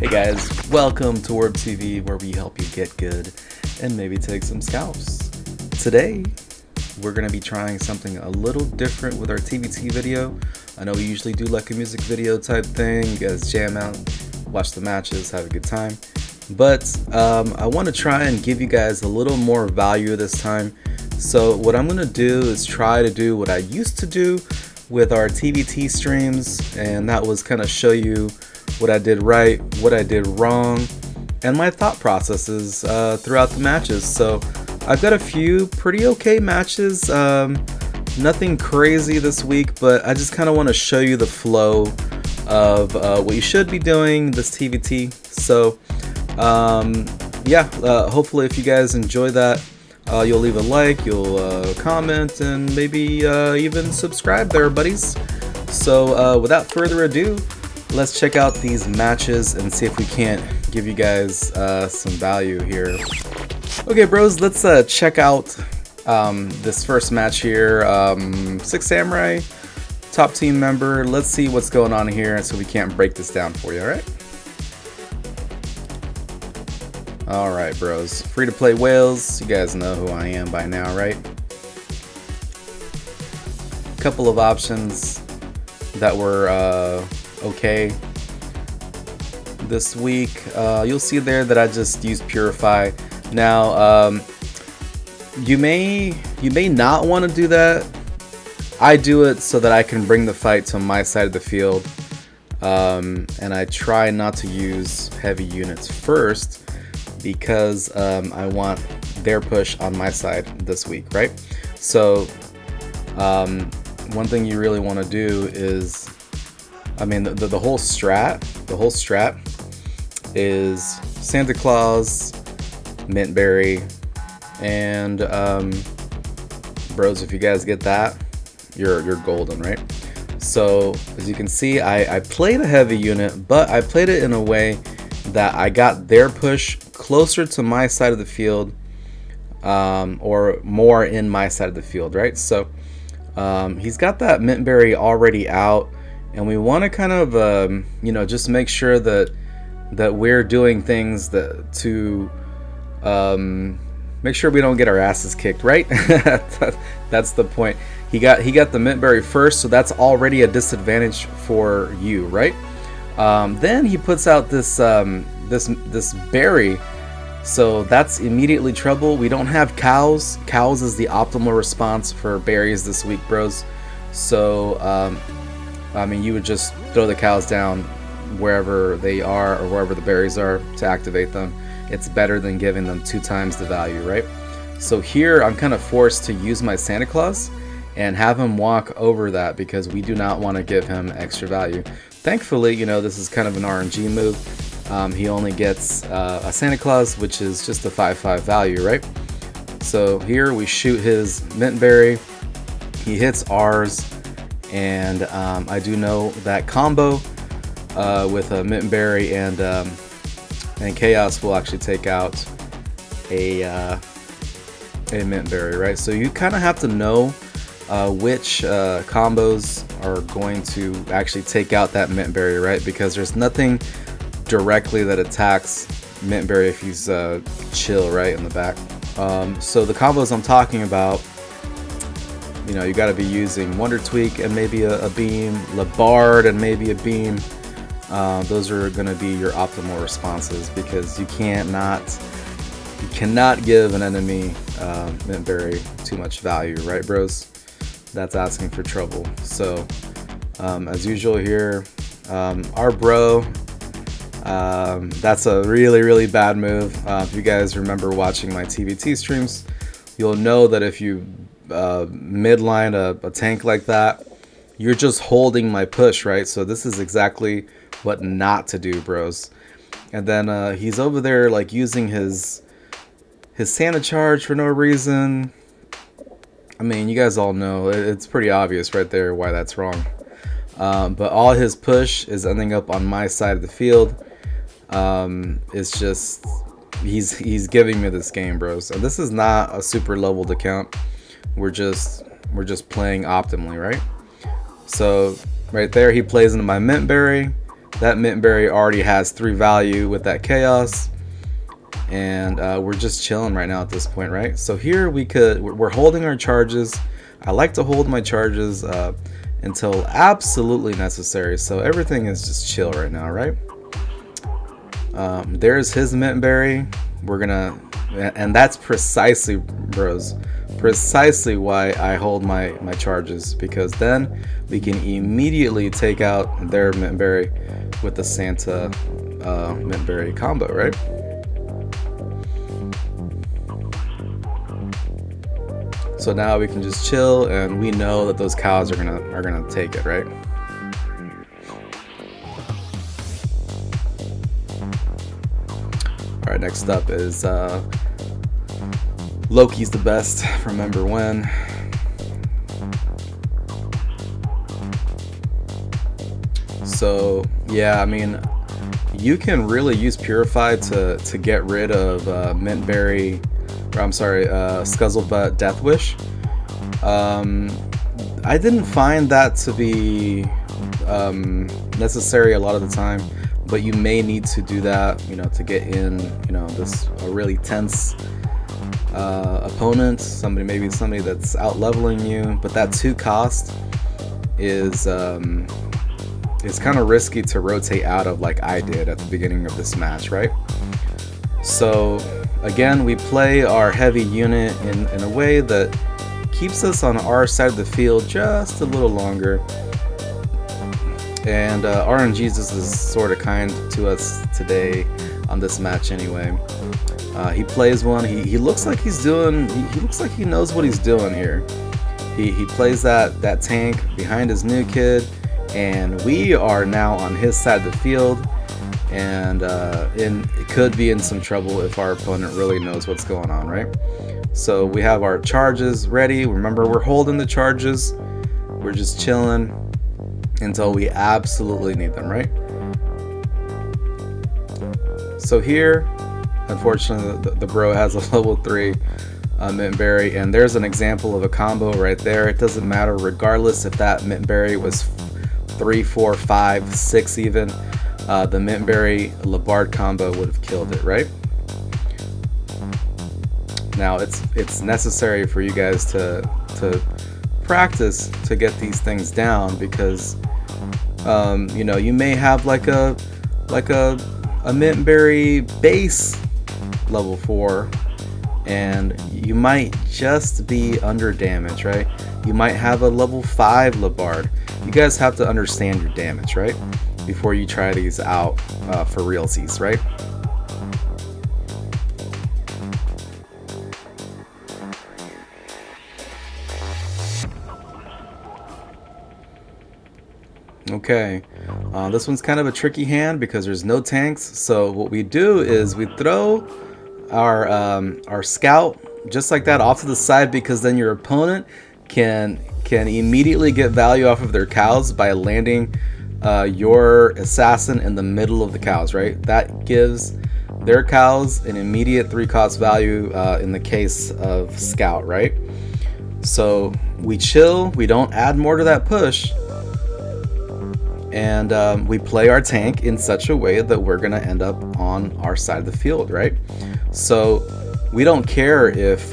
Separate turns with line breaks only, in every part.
Hey guys, welcome to WDWaRpTV, where we help you get good and maybe take some scalps. Today, we're going to be trying something a little different with our TVT video. I know we usually do like a music video type thing. You guys jam out, watch the matches, have a good time. But I want to try and give you guys a little more value this time. So what I'm going to do is try to do what I used to do with our TVT streams, and that was kind of show you what I did right, what I did wrong, and my thought processes throughout the matches. So I've got a few pretty okay matches, nothing crazy this week, but I just kind of want to show you the flow of what you should be doing this TVT. So hopefully if you guys enjoy that, you'll leave a like, you'll comment, and maybe even subscribe there, buddies. So without further ado, let's check out these matches and see if we can't give you guys some value here. Okay, bros, let's check out this first match here. Six Samurai, top team member. Let's see what's going on here so we can't break this down for you, alright? Alright, bros. Free to play whales. You guys know who I am by now, right? Couple of options that were okay this week. You'll see there that I just used Purify. Now you may not want to do that. I do it so that I can bring the fight to my side of the field, and I try not to use heavy units first because I want their push on my side this week, right? So one thing you really want to do is, I mean, the whole strat is Santa Claus, Mintberry, and bros, if you guys get that, you're golden, right? So as you can see, I played a heavy unit, but I played it in a way that I got their push closer to my side of the field, or more in my side of the field, right? So he's got that Mintberry already out, and we want to kind of just make sure that we're doing things to make sure we don't get our asses kicked, right? That's the point. He got the Mintberry first, so that's already a disadvantage for you, right? Then he puts out this this berry, so that's immediately trouble. We don't have cows. Cows is the optimal response for berries this week, bros. So I mean, you would just throw the cows down wherever they are or wherever the berries are to activate them. It's better than giving them 2 times the value, right? So here I'm kind of forced to use my Santa Claus and have him walk over that because we do not want to give him extra value. Thankfully, this is kind of an RNG move. He only gets a Santa Claus, which is just a 5/5 value, right? So here we shoot his Mintberry. He hits ours, and I do know that combo with a Mintberry and Chaos will actually take out a Mintberry, right? So you kind of have to know which combos are going to actually take out that Mintberry, right? Because there's nothing directly that attacks Mintberry if he's chill right in the back. So the combos I'm talking about, you got to be using Wonder Tweak and maybe a beam, Labard and maybe a beam. Those are going to be your optimal responses because you cannot give an enemy Mintberry too much value, right, bros? That's asking for trouble. So as usual here, our bro, that's a really bad move. If you guys remember watching my TVT streams, you'll know that if you midline a tank like that, you're just holding my push, right? So this is exactly what not to do, bros. And then he's over there like using his Santa charge for no reason. I mean, you guys all know it's pretty obvious right there why that's wrong. But all his push is ending up on my side of the field. It's just he's giving me this game, bros. And this is not a super leveled account. We're just playing optimally, right? So right there, he plays into my Mintberry. That mint berry already has 3 value with that chaos, and we're just chilling right now at this point, right? So here we're holding our charges. I like to hold my charges until absolutely necessary, so everything is just chill right now, right? There's his mint berry. We're gonna, and that's precisely, bros, precisely why I hold my charges, because then we can immediately take out their mint berry with the Santa mint berry combo, right? So now we can just chill, and we know that those cows are gonna take it, right? All right, next up is Loki's the best. Remember when? So yeah, I mean, you can really use Purify to get rid of mint berry. I'm sorry, Scuzzlebutt Death Wish. I didn't find that to be necessary a lot of the time, but you may need to do that, you know, to get in, you know, this a really tense opponent, maybe somebody that's out leveling you. But that 2 cost is kind of risky to rotate out of, like I did at the beginning of this match, right? So again, we play our heavy unit in a way that keeps us on our side of the field just a little longer. And RNGesus is sort of kind to us today on this match anyway. He plays one. He looks like he's doing. He looks like he knows what he's doing here. He plays that tank behind his new kid, and we are now on his side of the field. And it could be in some trouble if our opponent really knows what's going on, right? So we have our charges ready. Remember, we're holding the charges. We're just chilling until we absolutely need them, right? So here, unfortunately, the bro has a level 3 mint berry, and there's an example of a combo right there. It doesn't matter, regardless if that mint berry was 3, 4, 5, 6 even. The mint berry Labard combo would have killed it, right? Now it's necessary for you guys to practice to get these things down, because you know, you may have like a mint berry base level 4, and you might just be under damage, right? You might have a level 5 Labard. You guys have to understand your damage, right, before you try these out for realsies, right? Okay, this one's kind of a tricky hand because there's no tanks. So what we do is we throw our scout just like that off to the side, because then your opponent can immediately get value off of their cows by landing your assassin in the middle of the cows, right? That gives their cows an immediate 3 cost value in the case of scout, right? So we chill, we don't add more to that push, and we play our tank in such a way that we're gonna end up on our side of the field, right? So we don't care if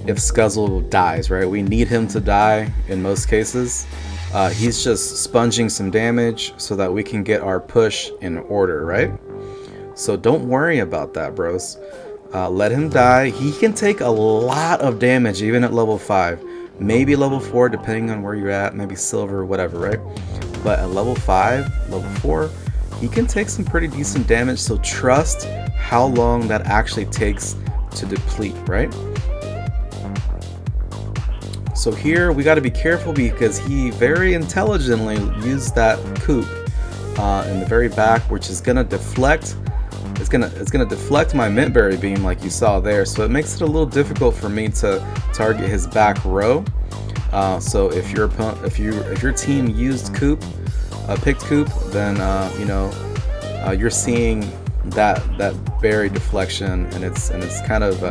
Scuzzle dies, right? We need him to die in most cases. He's just sponging some damage so that we can get our push in order, right? So don't worry about that, bros. Let him die. He can take a lot of damage even at level 5, maybe level 4 depending on where you're at, maybe silver, whatever, right? But at level 5, level 4, he can take some pretty decent damage, so trust how long that actually takes to deplete, right? So here we got to be careful because he very intelligently used that coup in the very back, which is gonna deflect. It's gonna deflect my mint berry beam like you saw there. So it makes it a little difficult for me to target his back row. So if your team used picked coup, then you know, you're seeing that berry deflection, and it's kind of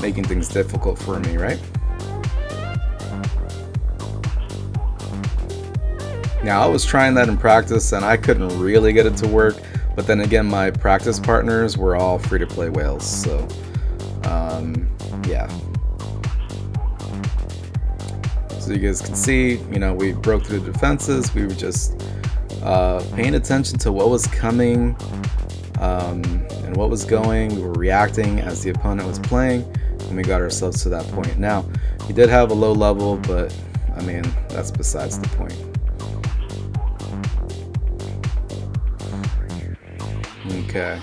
making things difficult for me, right? Now I was trying that in practice and I couldn't really get it to work, but then again my practice partners were all free-to-play whales, so yeah. So you guys can see, you know, we broke through the defenses. We were just paying attention to what was coming and what was going. We were reacting as the opponent was playing, and we got ourselves to that point. Now, he did have a low level, but I mean, that's besides the point. Okay,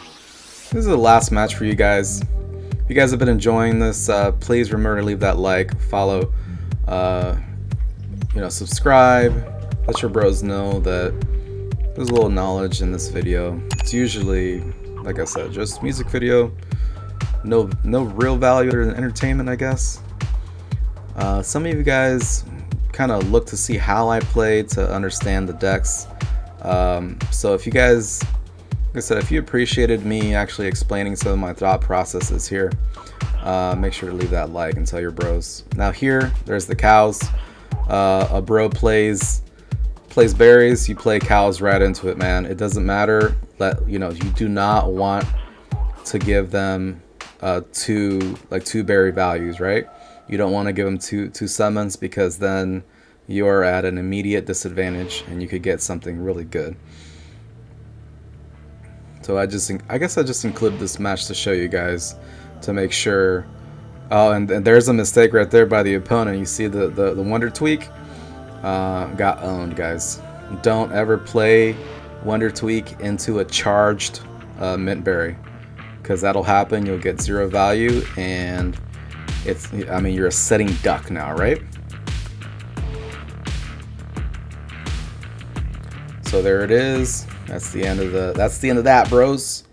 this is the last match for you guys. If you guys have been enjoying this, please remember to leave that like, follow, you know, subscribe. Let your bros know that there's a little knowledge in this video. It's usually, like I said, just music video. No real value or entertainment, I guess. Some of you guys kind of look to see how I play to understand the decks. So if you guys, like I said, if you appreciated me actually explaining some of my thought processes here, make sure to leave that like and tell your bros. Now here, there's the cows. A bro plays berries, you play cows right into it, man. It doesn't matter. You know, you do not want to give them two berry values, right? You don't want to give them two summons, because then you're at an immediate disadvantage and you could get something really good. So I guess I just included this match to show you guys, to make sure. Oh, and there's a mistake right there by the opponent. You see the Wonder Tweak got owned, guys. Don't ever play Wonder Tweak into a charged Mint Berry, because that'll happen. You'll get 0 value, and I mean, you're a setting duck now, right? So there it is. That's the end of that, bros.